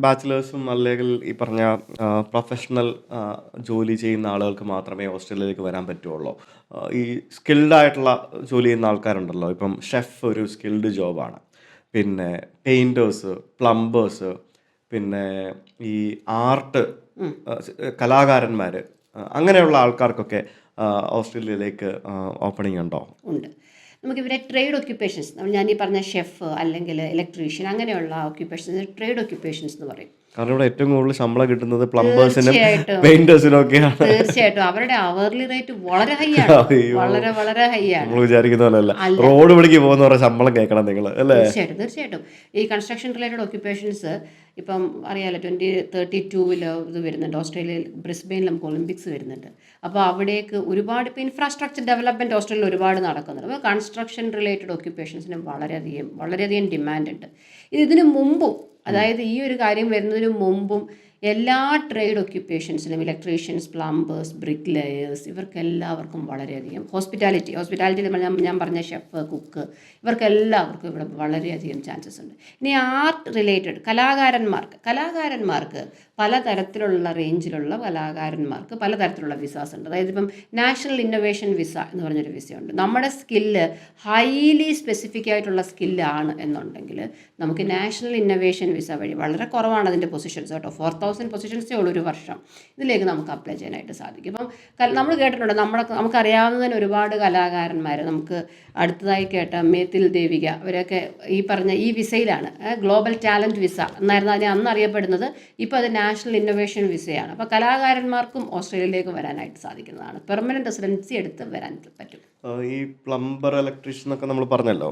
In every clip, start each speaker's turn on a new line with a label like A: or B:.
A: ബാച്ചിലേഴ്സും അല്ലെങ്കിൽ ഈ പറഞ്ഞ പ്രൊഫഷണൽ ജോലി ചെയ്യുന്ന ആളുകൾക്ക് മാത്രമേ ഓസ്ട്രേലിയയിലേക്ക് വരാൻ പറ്റുള്ളൂ? ഈ സ്കിൽഡ് ആയിട്ടുള്ള ജോലി ചെയ്യുന്ന ആൾക്കാരുണ്ടല്ലോ, ഇപ്പം ഷെഫ് ഒരു സ്കിൽഡ് ജോബാണ്. പിന്നെ പെയിൻറ്റേഴ്സ്, പ്ലംബേഴ്സ്, പിന്നെ ഈ ആർട്ട് കലാകാരന്മാർ, അങ്ങനെയുള്ള ആൾക്കാർക്കൊക്കെ ഓസ്ട്രേലിയയിലേക്ക് ഓപ്പണിംഗ് ഉണ്ടോ?
B: ഉണ്ട്. നമുക്കിവരെ ട്രേഡ് ഒക്യുപ്പേഷൻസ്, ഞാൻ ഈ പറഞ്ഞ ഷെഫ് അല്ലെങ്കിൽ ഇലക്ട്രീഷ്യൻ അങ്ങനെയുള്ള ഒക്യുപ്പേഷൻസ് ട്രേഡ് ഒക്യുപ്പേഷൻസ് എന്ന് പറയും.
A: കാരണം ഇവിടെ ഏറ്റവും കൂടുതൽ ശമ്പളം കിട്ടുന്നത് പ്ലംബേഴ്സിനും
B: തീർച്ചയായിട്ടും
A: പെയിന്റേഴ്സിനും ഒക്കെയാണ്.
B: തീർച്ചയായിട്ടും അവരുടെ അവർലി റേറ്റ് വളരെ ഹൈ ആണ്,
A: അയ്യോ,
B: വളരെ വളരെ ഹൈ ആണ്.
A: നമ്മൾ വിചാരിക്കുന്ന പോലെയല്ല.
B: അല്ല,
A: റോഡ് പണിക്ക് പോകുന്നവരുടെ ശമ്പളം കേൾക്കണം നിങ്ങൾ, അല്ലേ?
B: തീർച്ചയായിട്ടും തീർച്ചയായിട്ടും ഈ കൺസ്ട്രക്ഷൻ റിലേറ്റഡ് ഒക്യുപ്പേഷൻസ് ഇപ്പം അറിയാമല്ലോ, 2032 ഇത് വരുന്നുണ്ട് ഓസ്ട്രേലിയയിൽ, ബ്രിസ്ബെയിനിൽ നമുക്ക് ഒളിമ്പിക്സ് വരുന്നുണ്ട്. അപ്പോൾ അവിടേക്ക് ഒരുപാട് ഇപ്പോൾ ഇൻഫ്രാസ്ട്രക്ചർ ഡെവലപ്മെൻറ്റ് ഓസ്ട്രേലിയയിൽ ഒരുപാട് നടക്കുന്നുണ്ട്. അപ്പോൾ കൺസ്ട്രക്ഷൻ റിലേറ്റഡ് ഒക്യുപ്പേഷൻസിന് വളരെയധികം ഡിമാൻഡ് ഉണ്ട്. ഇതിനു മുമ്പും, അതായത് ഈ ഒരു കാര്യം വരുന്നതിന് മുമ്പും എല്ലാ ട്രേഡ് ഒക്യുപ്പേഷൻസിനും ഇലക്ട്രീഷ്യൻസ്, പ്ലംബേഴ്സ്, ബ്രിക്ക് ലെയേഴ്സ്, ഇവർക്കെല്ലാവർക്കും വളരെയധികം ഹോസ്പിറ്റാലിറ്റിയിൽ ഞാൻ പറഞ്ഞ ഷെഫ്, കുക്ക്, ഇവർക്കെല്ലാവർക്കും ഇവിടെ വളരെയധികം ചാൻസസ് ഉണ്ട്. ഇനി ആർട്ട് റിലേറ്റഡ് കലാകാരന്മാർക്ക് പലതരത്തിലുള്ള റേഞ്ചിലുള്ള കലാകാരന്മാർക്ക് പലതരത്തിലുള്ള വിസാസ് ഉണ്ട്. അതായത് ഇപ്പം നാഷണൽ ഇന്നൊവേഷൻ വിസ എന്ന് പറഞ്ഞൊരു വിസയുണ്ട്. നമ്മുടെ സ്കില്ല് ഹൈലി സ്പെസിഫിക് ആയിട്ടുള്ള സ്കില്ലാണ് എന്നുണ്ടെങ്കിൽ നമുക്ക് നാഷണൽ ഇന്നൊവേഷൻ വിസ വഴി, വളരെ കുറവാണ് അതിൻ്റെ പൊസിഷൻസ് കേട്ടോ, 4000 പൊസിഷൻസേ ഉള്ളൂ ഒരു വർഷം, ഇതിലേക്ക് നമുക്ക് അപ്ലൈ ചെയ്യാനായിട്ട് സാധിക്കും. ഇപ്പം നമ്മൾ കേട്ടിട്ടുണ്ട്, നമുക്കറിയാവുന്നതിന് ഒരുപാട് കലാകാരന്മാർ, നമുക്ക് അടുത്തതായി കേട്ട മേത്തിൽ ദേവിക, അവരൊക്കെ ഈ പറഞ്ഞ ഈ വിസയിലാണ്, ഗ്ലോബൽ ടാലൻറ്റ് വിസ എന്നായിരുന്നു അതിനെ അന്ന് അറിയപ്പെടുന്നത്. ഇപ്പോൾ അത് നാഷണൽ ഇന്നൊവേഷൻ വിസയാണ്. അപ്പോൾ കലാകാരന്മാർക്കും ഓസ്ട്രേലിയയിലേക്ക് വരാനായിട്ട് സാധിക്കുന്നതാണ്. പെർമനൻറ്റ് റെസിഡൻസി എടുത്ത് വരാൻ പറ്റും.
A: ഈ പ്ലംബർ, ഇലക്ട്രീഷ്യൻ എന്നൊക്കെ നമ്മൾ പറഞ്ഞല്ലോ,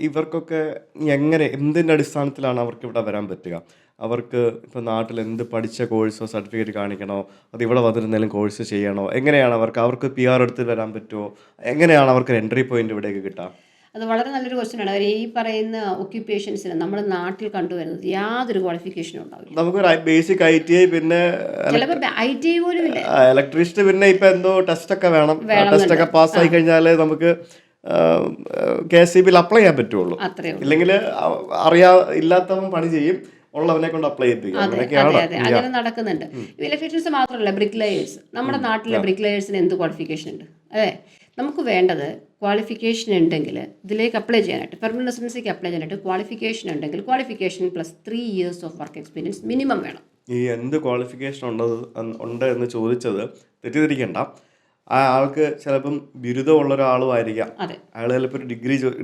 A: ഇവർക്കൊക്കെ എന്തിൻ്റെ അടിസ്ഥാനത്തിലാണ് അവർക്ക് ഇവിടെ വരാൻ പറ്റുക? അവർക്ക് ഇപ്പോൾ നാട്ടിൽ എന്ത് പഠിച്ച കോഴ്സോ സർട്ടിഫിക്കറ്റ് കാണിക്കണോ, അത് ഇവിടെ വന്നിരുന്നാലും കോഴ്സ് ചെയ്യണോ? എങ്ങനെയാണ് അവർക്ക് PR എടുത്ത് വരാൻ പറ്റുമോ? എങ്ങനെയാണ് അവർക്ക് എൻട്രി പോയിന്റ് ഇവിടേക്ക് കിട്ടുക?
B: അത് വളരെ നല്ലൊരു ക്വസ്റ്റ്യനാണ്. അവർ ഈ പറയുന്ന ഒക്യുപ്പേഷൻസിന് നമ്മുടെ നാട്ടിൽ കണ്ടുവരുന്നത് യാതൊരു ക്വാളിഫിക്കേഷനും ഉണ്ടാവില്ല.
A: നമുക്കൊരു ബേസിക് ITI, പിന്നെ
B: ചിലപ്പോൾ ITI പോലും ഇല്ല.
A: ഇലക്ട്രീഷ്യന് പിന്നെ ഇപ്പം എന്തോ ടെസ്റ്റ് ഒക്കെ വേണം. ടെസ്റ്റ് ഒക്കെ പാസ്സായി കഴിഞ്ഞാൽ നമുക്ക് KCBയിൽ അപ്ലൈ ചെയ്യാൻ പറ്റുള്ളൂ. ഇല്ലെങ്കിൽ ഇല്ലാത്തവൻ പണി ചെയ്യും, ഉള്ളവനെ കൊണ്ട് അപ്ലൈ ചെയ്യിപ്പിക്കും.
B: അങ്ങനെ നടക്കുന്നുണ്ട്. ഇലക്ട്രീഷ്യൻസ് മാത്രമല്ല, ബ്രിക്ക് ലെയേഴ്സ്, നമ്മുടെ നാട്ടിലെ ബ്രിക്ക് ലെയേഴ്സിന് എന്ത് ക്വാളിഫിക്കേഷൻ ഉണ്ട്? അതെ, നമുക്ക് വേണ്ടത് ക്വാളിഫിക്കേഷൻ ഉണ്ടെങ്കിൽ ഇതിലേക്ക് അപ്ലൈ ചെയ്യാനായിട്ട്, പെർമനന്റ് റെസിഡൻസിക്ക് അപ്ലൈ ചെയ്യാനായിട്ട് ക്വാളിഫിക്കേഷൻ ഉണ്ടെങ്കിൽ qualification plus 3 years of work experience minimum വേണം.
A: ഈ എന്ത് ക്വാളിഫിക്കേഷൻ ഉണ്ട് എന്ന് ചോദിച്ചത് തെറ്റിദ്ധരിക്കണ്ട. ആ ആൾക്ക് ചിലപ്പം ബിരുദമുള്ള ഒരാളും ആയിരിക്കാം, അയാൾ ചിലപ്പോൾ ഒരു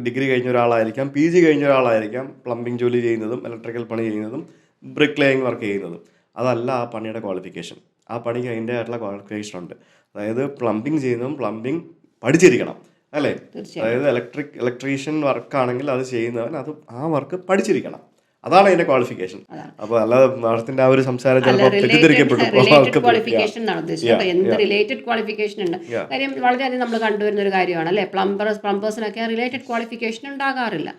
A: ഡിഗ്രി കഴിഞ്ഞ ഒരാളായിരിക്കാം, PG കഴിഞ്ഞ ഒരാളായിരിക്കാം, പ്ലംബിംഗ് ജോലി ചെയ്യുന്നതും ഇലക്ട്രിക്കൽ പണി ചെയ്യുന്നതും ബ്രിക്ക് ലേയിങ് വർക്ക് ചെയ്യുന്നതും. അതല്ല ആ പണിയുടെ ക്വാളിഫിക്കേഷൻ. ആ പണിക്ക് അതിൻ്റെ ആയിട്ടുള്ള ക്വാളിഫിക്കേഷൻ ഉണ്ട്. അതായത് പ്ലംബിംഗ് ചെയ്യുന്നതും പ്ലംബിംഗ് പഠിച്ചിരിക്കണം, അല്ലേ? അതായത് ഇലക്ട്രീഷ്യൻ വർക്കാണെങ്കിൽ അത് ചെയ്യുന്നവൻ ആ വർക്ക് പഠിച്ചിരിക്കണം. അതാണ് അതിന്റെ ക്വാളിഫിക്കേഷൻ. അപ്പൊ അല്ലാതെ മാഡത്തിന്റെ ആ ഒരു സംസാരം ചിലപ്പോൾ തെറ്റിദ്ധരിക്കപ്പെട്ടു.
B: ക്വാളിഫിക്കേഷൻ എന്നാണ് ഉദ്ദേശിച്ചത്. എന്ത് റിലേറ്റഡ് ക്വാളിഫിക്കേഷൻ ഉണ്ട്? കാര്യം വളരെയധികം നമ്മൾ കണ്ടുവരുന്ന ഒരു കാര്യമാണ്, അല്ലേ? പ്ലംബേഴ്സിനൊക്കെ റിലേറ്റഡ് ക്വാളിഫിക്കേഷൻ ഉണ്ടാകാറില്ല.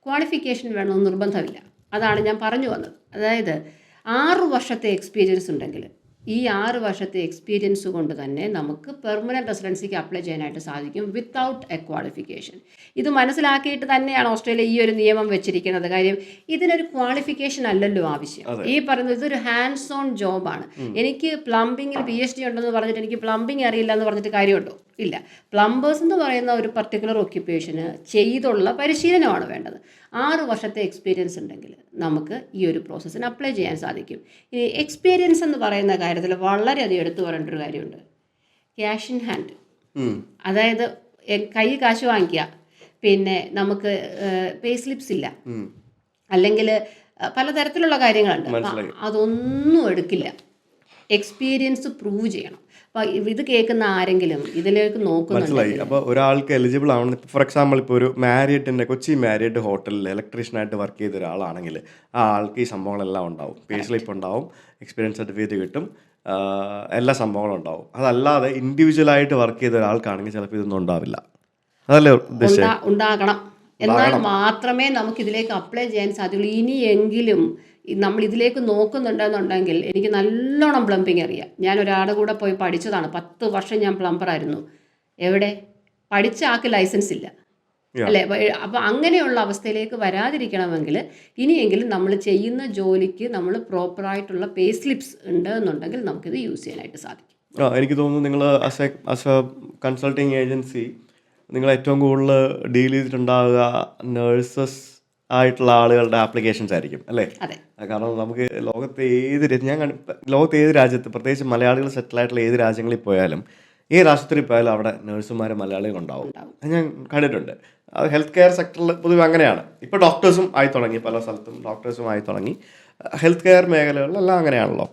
B: ക്വാളിഫിക്കേഷൻ വേണമെന്ന് നിർബന്ധമില്ല. അതാണ് ഞാൻ പറഞ്ഞു വന്നത്. അതായത് 6 വർഷത്തെ എക്സ്പീരിയൻസ് ഉണ്ടെങ്കിൽ ഈ 6 വർഷത്തെ എക്സ്പീരിയൻസ് കൊണ്ട് തന്നെ നമുക്ക് പെർമനൻറ്റ് റെസിഡൻസിക്ക് അപ്ലൈ ചെയ്യാനായിട്ട് സാധിക്കും വിത്തൗട്ട് എ ക്വാളിഫിക്കേഷൻ. ഇത് മനസ്സിലാക്കിയിട്ട് തന്നെയാണ് ഓസ്ട്രേലിയ ഈ ഒരു നിയമം വെച്ചിരിക്കുന്നത്. കാര്യം ഇതിനൊരു ക്വാളിഫിക്കേഷൻ അല്ലല്ലോ ആവശ്യം. ഈ പറയുന്നത് ഇതൊരു ഹാൻഡ്സ് ഓൺ ജോബാണ്. എനിക്ക് പ്ലംബിങ്ങിൽ PhD ഉണ്ടെന്ന് പറഞ്ഞിട്ട് എനിക്ക് പ്ലംബിങ് അറിയില്ല എന്ന് പറഞ്ഞിട്ട് കാര്യമുണ്ടോ? ഇല്ല. പ്ലംബേഴ്സ് എന്ന് പറയുന്ന ഒരു പർട്ടിക്കുലർ ഒക്യുപ്പേഷന് ചെയ്തുള്ള പരിശീലനമാണ് വേണ്ടത്. 6 വർഷത്തെ എക്സ്പീരിയൻസ് ഉണ്ടെങ്കിൽ നമുക്ക് ഈ ഒരു പ്രോസസ്സിന് അപ്ലൈ ചെയ്യാൻ സാധിക്കും. ഇനി എക്സ്പീരിയൻസ് എന്ന് പറയുന്ന കാര്യത്തിൽ വളരെയധികം എടുത്തു പറയേണ്ട ഒരു കാര്യമുണ്ട്, ക്യാഷ് ഇൻ ഹാൻഡ്. അതായത് കൈ കാശ് വാങ്ങിക്കുക, പിന്നെ നമുക്ക് പേ സ്ലിപ്സ് ഇല്ല, അല്ലെങ്കിൽ പലതരത്തിലുള്ള കാര്യങ്ങളുണ്ട്. അതൊന്നും എടുക്കില്ല. എക്സ്പീരിയൻസ് പ്രൂവ് ചെയ്യണം. അപ്പോൾ ഇത് കേൾക്കുന്ന ആരെങ്കിലും ഇതിലേക്ക്
A: മനസ്സിലായി. അപ്പോൾ ഒരാൾക്ക് എലിജിബിൾ ആണ്. ഫോർ എക്സാമ്പിൾ, ഇപ്പോൾ ഒരു കൊച്ചി മാരിയറ്റ് ഹോട്ടലിൽ ഇലക്ട്രീഷ്യനായിട്ട് വർക്ക് ചെയ്ത ഒരാളാണെങ്കിൽ ആ ആൾക്ക് ഈ സംഭവങ്ങളെല്ലാം ഉണ്ടാവും. പേ സ്ലിപ്പ് ഉണ്ടാവും, എക്സ്പീരിയൻസ് സർട്ടിഫിക്കറ്റ് കിട്ടും, എല്ലാ സംഭവങ്ങളും ഉണ്ടാവും. അതല്ലാതെ ഇൻഡിവിജ്വലായിട്ട് വർക്ക് ചെയ്ത ഒരാൾക്കാണെങ്കിൽ ചിലപ്പോൾ ഇതൊന്നും ഉണ്ടാവില്ല. അതല്ലേ ഉദ്ദേശിച്ചത്?
B: ഉണ്ടാകണം. എന്നാൽ മാത്രമേ നമുക്ക് ഇതിലേക്ക് അപ്ലൈ ചെയ്യാൻ സാധ്യതയുള്ളൂ. ഇനിയെങ്കിലും നമ്മൾ ഇതിലേക്ക് നോക്കുന്നുണ്ടെന്നുണ്ടെങ്കിൽ, എനിക്ക് നല്ലോണം പ്ലംബിങ് അറിയാം. ഞാൻ ഒരാളുടെ കൂടെ പോയി പഠിച്ചതാണ്. 10 വർഷം ഞാൻ പ്ലംബറായിരുന്നു. എവിടെ പഠിച്ച ആൾക്ക് ലൈസൻസ് ഇല്ല. അല്ലേ? അപ്പോൾ അങ്ങനെയുള്ള അവസ്ഥയിലേക്ക് വരാതിരിക്കണമെങ്കിൽ ഇനിയെങ്കിലും നമ്മൾ ചെയ്യുന്ന ജോലിക്ക് നമ്മൾ പ്രോപ്പറായിട്ടുള്ള പേ സ്ലിപ്സ് ഉണ്ട് എന്നുണ്ടെങ്കിൽ നമുക്കിത് യൂസ് ചെയ്യാനായിട്ട് സാധിക്കും.
A: എനിക്ക് തോന്നുന്നു നിങ്ങൾ ആസ് എ കൺസൾട്ടിങ് ഏജൻസി നിങ്ങൾ ഏറ്റവും കൂടുതൽ ഡീൽ ചെയ്തിട്ടുണ്ടാവുക നേഴ്സസ് ആയിട്ടുള്ള ആളുകളുടെ ആപ്ലിക്കേഷൻസ് ആയിരിക്കും അല്ലേ?
B: അതെ.
A: കാരണം നമുക്ക് ലോകത്തെ ലോകത്തെ ഏത് രാജ്യത്ത്, പ്രത്യേകിച്ച് മലയാളികൾ സെറ്റിലായിട്ടുള്ള ഏത് രാജ്യങ്ങളിൽ പോയാലും, ഏത് ആശുപത്രിയിൽ പോയാലും അവിടെ നേഴ്സുമാർ മലയാളികളുണ്ടാവും. അത് ഞാൻ കണ്ടിട്ടുണ്ട്. അത് ഹെൽത്ത് കെയർ സെക്ടറിൽ പൊതുവെ അങ്ങനെയാണ്. ഇപ്പോൾ ഡോക്ടേഴ്സും ആയി തുടങ്ങി, പല സ്ഥലത്തും ഡോക്ടേഴ്സും ആയി തുടങ്ങി. ഹെൽത്ത് കെയർ മേഖലകളിലെല്ലാം അങ്ങനെയാണല്ലോ.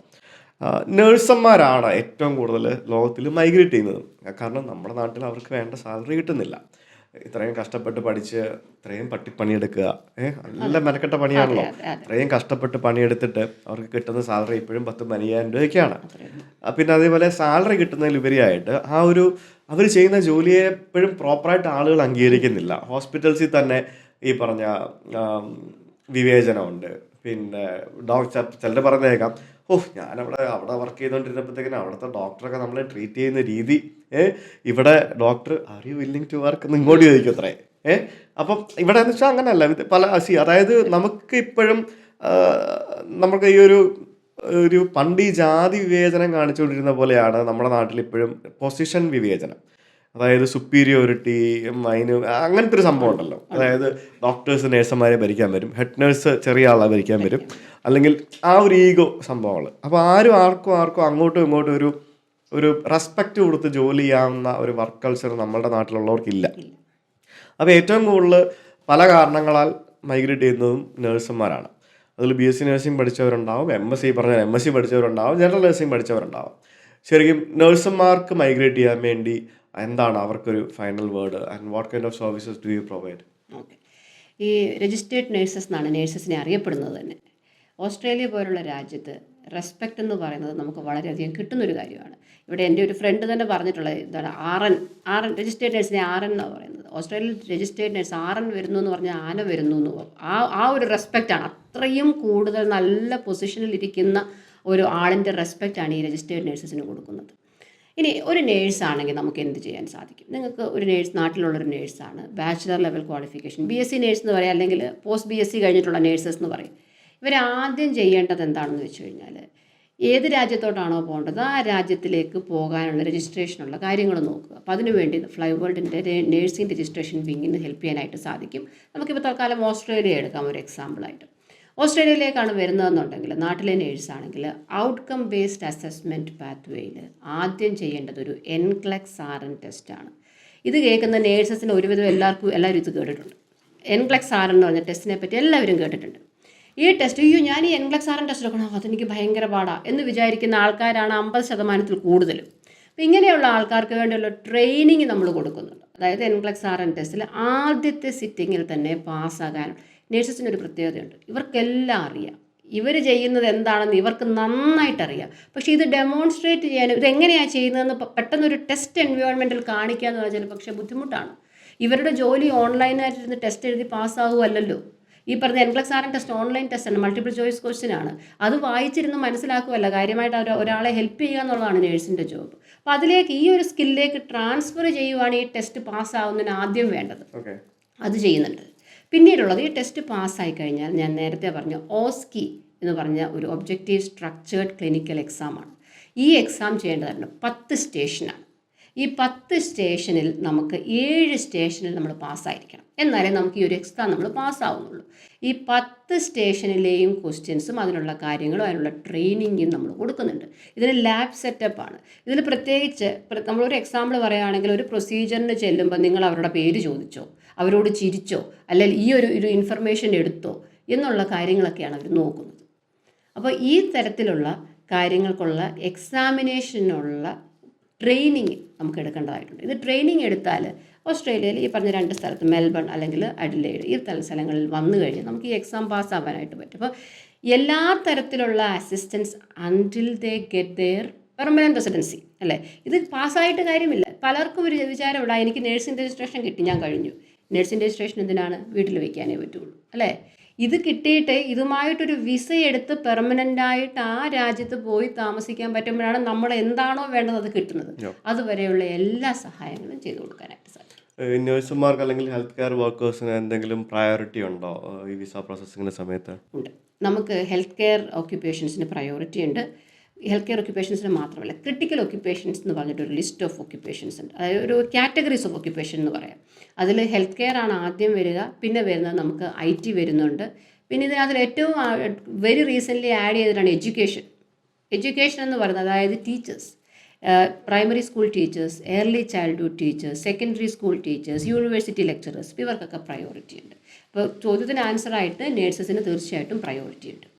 A: നേഴ്സന്മാരാണ് ഏറ്റവും കൂടുതൽ ലോകത്തിൽ മൈഗ്രേറ്റ് ചെയ്യുന്നത്. കാരണം നമ്മുടെ നാട്ടിൽ അവർക്ക് വേണ്ട സാലറി കിട്ടുന്നില്ല. ഇത്രയും കഷ്ടപ്പെട്ട് പഠിച്ച് ഇത്രയും പണിയെടുക്കുക, നല്ല മെനക്കെട്ട പണിയാണല്ലോ. ഇത്രയും കഷ്ടപ്പെട്ട് പണിയെടുത്തിട്ട് അവർക്ക് കിട്ടുന്ന സാലറി ഇപ്പോഴും 10-15,000 രൂപയൊക്കെയാണ്. പിന്നെ അതേപോലെ സാലറി കിട്ടുന്നതിലുപരിയായിട്ട് അവർ ചെയ്യുന്ന ജോലിയെ എപ്പോഴും പ്രോപ്പറായിട്ട് ആളുകൾ അംഗീകരിക്കുന്നില്ല. ഹോസ്പിറ്റൽസിൽ തന്നെ ഈ പറഞ്ഞ വിവേചനമുണ്ട്. പിന്നെ ചിലർ പറഞ്ഞേക്കാം, അവിടെ വർക്ക് ചെയ്തുകൊണ്ടിരുന്നപ്പോഴത്തേക്കിനും അവിടുത്തെ ഡോക്ടറൊക്കെ നമ്മളെ ട്രീറ്റ് ചെയ്യുന്ന രീതി, ഇവിടെ doctor are you willing to work എന്ന് ഇങ്ങോട്ട് ചോദിക്കും അത്രേ. അപ്പം ഇവിടെ എന്ന് വെച്ചാൽ അങ്ങനെയല്ല. അതായത് നമുക്ക് ഇപ്പോഴും നമുക്ക് ഈ ഒരു പണ്ട് ഈ ജാതി വിവേചനം കാണിച്ചുകൊണ്ടിരുന്ന പോലെയാണ് നമ്മുടെ നാട്ടിൽ ഇപ്പോഴും പൊസിഷൻ വിവേചനം. അതായത് സുപ്പീരിയോറിറ്റി അങ്ങനത്തെ ഒരു സംഭവം ഉണ്ടല്ലോ. അതായത് ഡോക്ടേഴ്സ് നേഴ്സുമാരെ ഭരിക്കാൻ വരും, ഹെഡ് നേഴ്സ് ചെറിയ ആളെ ഭരിക്കാൻ വരും, അല്ലെങ്കിൽ ആ ഒരു ഈഗോ സംഭവങ്ങൾ. അപ്പോൾ ആർക്കും അങ്ങോട്ടും ഇങ്ങോട്ടും ഒരു റെസ്പെക്റ്റ് കൊടുത്ത് ജോലി ചെയ്യാവുന്ന ഒരു വർക്ക് കൾച്ചർ നമ്മുടെ നാട്ടിലുള്ളവർക്കില്ല. അപ്പോൾ ഏറ്റവും കൂടുതൽ പല കാരണങ്ങളാൽ മൈഗ്രേറ്റ് ചെയ്യുന്നതും നേഴ്സുമാരാണ്. അതിൽ BSc നഴ്സിംഗ് പഠിച്ചവരുണ്ടാവും, MSc പഠിച്ചവരുണ്ടാവും, ജനറൽ നഴ്സിംഗ് പഠിച്ചവരുണ്ടാവും. ശരിക്കും നേഴ്സുമാർക്ക് മൈഗ്രേറ്റ് ചെയ്യാൻ വേണ്ടി എന്താണ് അവർക്കൊരു final word and what kind of services do you provide?
B: Okay, ഈ രജിസ്റ്റേർഡ് നേഴ്സസ് എന്നാണ് നേഴ്സസിനെ അറിയപ്പെടുന്നത് തന്നെ. ഓസ്ട്രേലിയ പോലുള്ള രാജ്യത്ത് റെസ്പെക്റ്റ് എന്ന് പറയുന്നത് നമുക്ക് വളരെയധികം കിട്ടുന്നൊരു കാര്യമാണ്. ഇവിടെ എൻ്റെ ഒരു ഫ്രണ്ട് തന്നെ പറഞ്ഞിട്ടുള്ളത് എന്താണ്, RN രജിസ്റ്റേർഡ് നേഴ്സിനെ RN എന്നാണ് പറയുന്നത്. ഓസ്ട്രേലിയയിൽ രജിസ്റ്റേർഡ് നേഴ്സ് RN വരുന്നു എന്ന് പറഞ്ഞാൽ ആന വരുന്നു എന്ന് പറയും. ആ ഒരു റെസ്പെക്റ്റാണ്. അത്രയും കൂടുതൽ നല്ല പൊസിഷനിൽ ഇരിക്കുന്ന ഒരു ആളിൻ്റെ റെസ്പെക്റ്റാണ് ഈ രജിസ്റ്റേർഡ് നേഴ്സസിന് കൊടുക്കുന്നത്. ഇനി ഒരു നേഴ്സാണെങ്കിൽ നമുക്ക് എന്ത് ചെയ്യാൻ സാധിക്കും? നിങ്ങൾക്ക് ഒരു നാട്ടിലുള്ളൊരു നേഴ്സാണ്, bachelor level qualification, BSc nurse എന്ന് പറയാം, അല്ലെങ്കിൽ പോസ്റ്റ് BSc കഴിഞ്ഞിട്ടുള്ള നേഴ്സസ് എന്ന് പറയും. ഇവരാദ്യം ചെയ്യേണ്ടത് എന്താണെന്ന് വെച്ച് കഴിഞ്ഞാൽ, ഏത് രാജ്യത്തോട്ടാണോ പോകേണ്ടത് ആ രാജ്യത്തിലേക്ക് പോകാനുള്ള രജിസ്ട്രേഷനുള്ള കാര്യങ്ങൾ നോക്കുക. അപ്പോൾ അതിനുവേണ്ടി ഫ്ലൈ വേൾഡിൻ്റെ നേഴ്സിംഗ് രജിസ്ട്രേഷൻ വിങ്ങിന് ഹെൽപ്പ് ചെയ്യാനായിട്ട് സാധിക്കും. നമുക്കിപ്പോൾ തൽക്കാലം ഓസ്ട്രേലിയ എടുക്കാം ഒരു എക്സാമ്പിളായിട്ട്. ഓസ്ട്രേലിയയിലേക്കാണ് വരുന്നതെന്നുണ്ടെങ്കിൽ, നാട്ടിലെ നേഴ്സാണെങ്കിൽ ഔട്ട്കം ബേസ്ഡ് അസസ്മെൻറ്റ് പാത്വേയിൽ ആദ്യം ചെയ്യേണ്ടത് ഒരു NCLEX RN ടെസ്റ്റാണ്. ഇത് കേൾക്കുന്ന നേഴ്സസിന് ഒരുവിധം എല്ലാവരും ഇത് കേട്ടിട്ടുണ്ട്. NCLEX RN എന്ന് പറഞ്ഞ ടെസ്റ്റിനെ പറ്റി എല്ലാവരും കേട്ടിട്ടുണ്ട്. ഈ ടെസ്റ്റ്, ഞാൻ ഈ NCLEX RN ടെസ്റ്റ് എടുക്കണം, അതെനിക്ക് ഭയങ്കര പാടാണ് എന്ന് വിചാരിക്കുന്ന ആൾക്കാരാണ് 50% കൂടുതലും. അപ്പോൾ ഇങ്ങനെയുള്ള ആൾക്കാർക്ക് വേണ്ടിയുള്ള ട്രെയിനിങ് നമ്മൾ കൊടുക്കുന്നുണ്ട്. അതായത് NCLEX RN ടെസ്റ്റിൽ ആദ്യത്തെ സിറ്റിങ്ങിൽ തന്നെ പാസ്സാകാൻ നേഴ്സസിനൊരു പ്രത്യേകതയുണ്ട്. ഇവർക്കെല്ലാം അറിയാം, ഇവർ ചെയ്യുന്നത് എന്താണെന്ന് ഇവർക്ക് നന്നായിട്ടറിയാം. പക്ഷേ ഇത് ഡെമോൺസ്ട്രേറ്റ് ചെയ്യാനും ഇതെങ്ങനെയാണ് ചെയ്യുന്നതെന്ന് പെട്ടെന്നൊരു ടെസ്റ്റ് എൻവയോൺമെൻറ്റിൽ കാണിക്കുക എന്ന് പറഞ്ഞാൽ പക്ഷേ ബുദ്ധിമുട്ടാണ്. ഇവരുടെ ജോലി ഓൺലൈനായിട്ടിരുന്ന് ടെസ്റ്റ് എഴുതി പാസ്സാകുമല്ലോ. ഈ പറഞ്ഞ NCLEX RN ടെസ്റ്റ് ഓൺലൈൻ ടെസ്റ്റാണ്, മൾട്ടിപ്പിൾ ചോയ്സ് ക്വസ്റ്റ്യൻ ആണ്. അത് വായിച്ചിരുന്ന് മനസ്സിലാക്കുമല്ല, കാര്യമായിട്ട് ഒരാളെ ഹെൽപ്പ് ചെയ്യുക എന്നുള്ളതാണ് നേഴ്സിൻ്റെ ജോബ്. അപ്പോൾ അതിലേക്ക് ഈ ഒരു സ്കില്ലിലേക്ക് ട്രാൻസ്ഫർ ചെയ്യുവാണ് ഈ ടെസ്റ്റ് പാസ്സാവുന്നതിന് ആദ്യം വേണ്ടത്. അത് ചെയ്യുന്നുണ്ട്. പിന്നീടുള്ളത്, ഈ ടെസ്റ്റ് പാസ്സായി കഴിഞ്ഞാൽ ഞാൻ നേരത്തെ പറഞ്ഞ OSCE എന്ന് പറഞ്ഞ ഒരു ഒബ്ജക്റ്റീവ് സ്ട്രക്ചേർഡ് ക്ലിനിക്കൽ എക്സാമാണ്. ഈ എക്സാം ചെയ്യേണ്ടതാണ് 10 സ്റ്റേഷനാണ്. ഈ 10 സ്റ്റേഷനിൽ നമുക്ക് 7 സ്റ്റേഷനിൽ നമ്മൾ പാസ്സായിരിക്കണം, എന്നാലേ നമുക്ക് ഈ ഒരു എക്സാം നമ്മൾ പാസ്സാവുന്നുള്ളൂ. ഈ 10 സ്റ്റേഷനിലെയും ക്വസ്റ്റ്യൻസും അതിനുള്ള കാര്യങ്ങളും അതിനുള്ള ട്രെയിനിങ്ങും നമ്മൾ കൊടുക്കുന്നുണ്ട്. ഇതിന് ലാബ് സെറ്റപ്പാണ്. ഇതിൽ പ്രത്യേകിച്ച് നമ്മളൊരു എക്സാമ്പിൾ പറയുകയാണെങ്കിൽ, ഒരു പ്രൊസീജിയറിന് ചെല്ലുമ്പോൾ നിങ്ങൾ അവരുടെ പേര് ചോദിച്ചോ, അവരോട് ചിരിച്ചോ, അല്ലെങ്കിൽ ഈ ഒരു ഇൻഫർമേഷൻ എടുത്തോ എന്നുള്ള കാര്യങ്ങളൊക്കെയാണ് അവർ നോക്കുന്നത്. അപ്പോൾ ഈ തരത്തിലുള്ള കാര്യങ്ങൾക്കുള്ള എക്സാമിനേഷനുള്ള ട്രെയിനിങ് നമുക്ക് എടുക്കേണ്ടതായിട്ടുണ്ട്. ഇത് ട്രെയിനിങ് എടുത്താൽ ഓസ്ട്രേലിയയിൽ ഈ പറഞ്ഞ 2 സ്ഥലത്ത്, മെൽബൺ അല്ലെങ്കിൽ അഡിലെയ്ഡ്, ഈ സ്ഥലങ്ങളിൽ വന്നു കഴിഞ്ഞാൽ നമുക്ക് ഈ എക്സാം പാസ്സാവാനായിട്ട് പറ്റും. അപ്പോൾ എല്ലാ തരത്തിലുള്ള assistance until they get their permanent residency അല്ലേ. ഇത് പാസ്സായിട്ട് കാര്യമില്ല. പലർക്കും ഒരു വിചാരമുള്ള, എനിക്ക് നേഴ്സിംഗ് രജിസ്ട്രേഷൻ കിട്ടി, ഞാൻ കഴിഞ്ഞു. നേഴ്സിംഗ് രജിസ്ട്രേഷൻ എന്തിനാണ്? വീട്ടിൽ വയ്ക്കാനേ പറ്റുള്ളൂ അല്ലേ. ഇത് കിട്ടിയിട്ട് ഇതുമായിട്ടൊരു വിസ എടുത്ത് പെർമനൻ്റായിട്ട് ആ രാജ്യത്ത് പോയി താമസിക്കാൻ പറ്റുമ്പോഴാണ് നമ്മൾ എന്താണോ വേണ്ടത് അത് കിട്ടുന്നത്. അതുവരെയുള്ള എല്ലാ സഹായങ്ങളും ചെയ്തു കൊടുക്കാനായിട്ട് സാധിക്കും.
A: നഴ്സുമാർക്ക് അല്ലെങ്കിൽ ഹെൽത്ത് കെയർ വർക്കേഴ്സിന് എന്തെങ്കിലും പ്രയോറിറ്റി ഉണ്ടോ ഈ വിസ പ്രോസസ്സിങ്ങിൻ്റെ സമയത്ത്?
B: ഉണ്ട്. നമുക്ക് ഹെൽത്ത് കെയർ ഓക്യുപ്പേഷൻസിന് പ്രയോറിറ്റി ഉണ്ട്. ഹെൽത്ത് കെയർ ഓക്യുപ്പേഷൻസിന് മാത്രമല്ല, ക്രിട്ടിക്കൽ ഓക്യുപ്പേഷൻസ് എന്ന് പറഞ്ഞിട്ടൊരു ലിസ്റ്റ് ഓഫ് ഓക്യുപ്പേഷൻസ് ഉണ്ട്. അതായത് ഒരു കാറ്റഗറീസ് ഓഫ് ഓക്യുപ്പേഷൻ എന്ന് പറയാം. അതിൽ ഹെൽത്ത് കെയർ ആണ് ആദ്യം വരിക, പിന്നെ വരുന്നത് നമുക്ക് IT വരുന്നുണ്ട്. പിന്നെ ഇതിനകത്തിൽ ഏറ്റവും വെരി റീസെൻ്റ്ലി ആഡ് ചെയ്തിട്ടാണ് എഡ്യൂക്കേഷൻ. എഡ്യൂക്കേഷൻ എന്ന് പറയുന്നത് അതായത് teachers, primary school teachers, early childhood teachers, secondary school teachers, university lecturers, ഇവർക്കൊക്കെ പ്രയോറിറ്റി ഉണ്ട്. അപ്പോൾ ചോദ്യത്തിന് ആൻസറായിട്ട് നേഴ്സസിന് തീർച്ചയായിട്ടും പ്രയോറിറ്റി ഉണ്ട്.